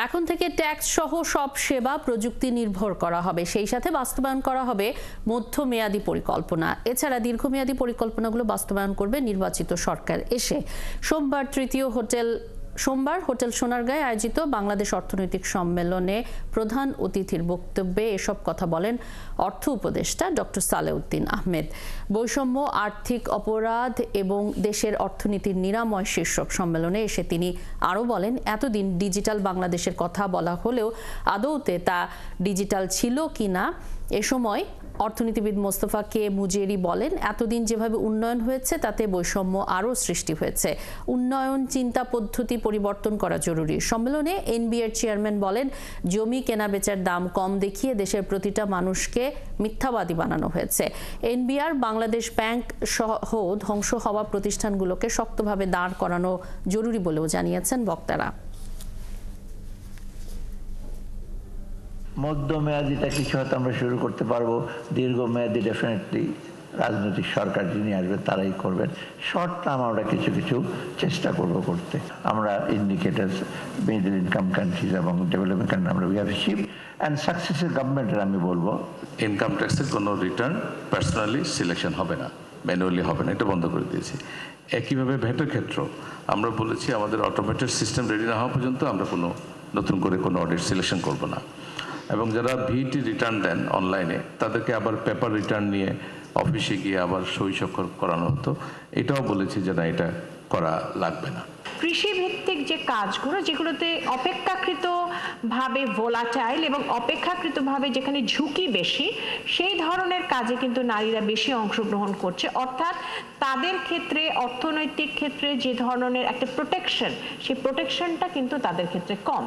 এখন থেকে ট্যাক্স সহ সব সেবা প্রযুক্তি নির্ভর করা হবে, সেই সাথে বাস্তবায়ন করা হবে মধ্যমেয়াদী পরিকল্পনা। এছাড়া দীর্ঘমেয়াদী পরিকল্পনাগুলো বাস্তবায়ন করবে নির্বাচিত সরকার এসে। সোমবার হোটেল সোনারগাঁয়ে আয়োজিত বাংলাদেশ অর্থনৈতিক সম্মেলনে প্রধান অতিথির বক্তব্যে এসব কথা বলেন অর্থ উপদেষ্টা ডক্টর সালেউদ্দিন আহমেদ। বৈষম্য, আর্থিক অপরাধ এবং দেশের অর্থনীতির নিরাময় শীর্ষক সম্মেলনে এসে তিনি আরও বলেন, এতদিন ডিজিটাল বাংলাদেশের কথা বলা হলেও আদৌতে তা ডিজিটাল ছিল কিনা। এ সময় অর্থনীতিবিদ মোস্তফা কে মুজেরি বলেন, এতদিন যেভাবে উন্নয়ন হয়েছে তাতে বৈষম্য আরও সৃষ্টি হয়েছে। উন্নয়ন চিন্তা পদ্ধতি পরিবর্তন করা জরুরি। সম্মেলনে এনবিআর চেয়ারম্যান বলেন, জমি কেনাবেচার দাম কম দেখিয়ে দেশের প্রতিটা মানুষকে মিথ্যাবাদী বানানো হয়েছে। এনবিআর, বাংলাদেশ ব্যাংক সহ ধ্বংস হওয়া প্রতিষ্ঠানগুলোকে শক্তভাবে দাঁড় করানো জরুরি বলেও জানিয়েছেন বক্তারা। মধ্যমেয়াদীটা কিছু হয়তো আমরা শুরু করতে পারবো, দীর্ঘমেয়াদী ডেফিনেটলি রাজনৈতিক সরকার যিনি আসবেন তারাই করবেন। শর্ট টার্ম আমরা কিছু কিছু চেষ্টা করতে। আমরা ইন্ডিকেটার্স মিডল ইনকাম কান্ট্রিজ এবং ডেভেলপিং কান্ট্রি আমরা we have shift and successive গভর্নমেন্টের আমি বলবো ইনকাম ট্যাক্সের কোনো রিটার্ন পার্সোনালি সিলেকশন হবে না, ম্যানুয়ালি হবে না, এটা বন্ধ করে দিয়েছি। একইভাবে ভ্যাটের ক্ষেত্র আমরা বলেছি আমাদের অটোমেটেড সিস্টেম রেডি না হওয়া পর্যন্ত আমরা কোনো নতুন করে কোনো অডিট সিলেকশন করব না। এবং যারা ভিটি রিটার্ন দেন অনলাইনে তাদেরকে আবার পেপার রিটার্ন নিয়ে অফিসে গিয়ে আবার সই স্বাক্ষর করানো হতো, এটাও বলেছি যে না, এটা করা লাগবে না। কৃষি ভিত্তিক যে কাজগুলো যেগুলোতে অপেক্ষাকৃতভাবে ভোলাটাইল এবং অপেক্ষাকৃতভাবে যেখানে ঝুঁকি বেশি, সেই ধরনের কাজে কিন্তু নারীরা বেশি অংশগ্রহণ করছে। অর্থাৎ তাদের ক্ষেত্রে অর্থনৈতিক ক্ষেত্রে যে ধরনের একটা প্রোটেকশন, সেই প্রোটেকশনটা কিন্তু তাদের ক্ষেত্রে কম।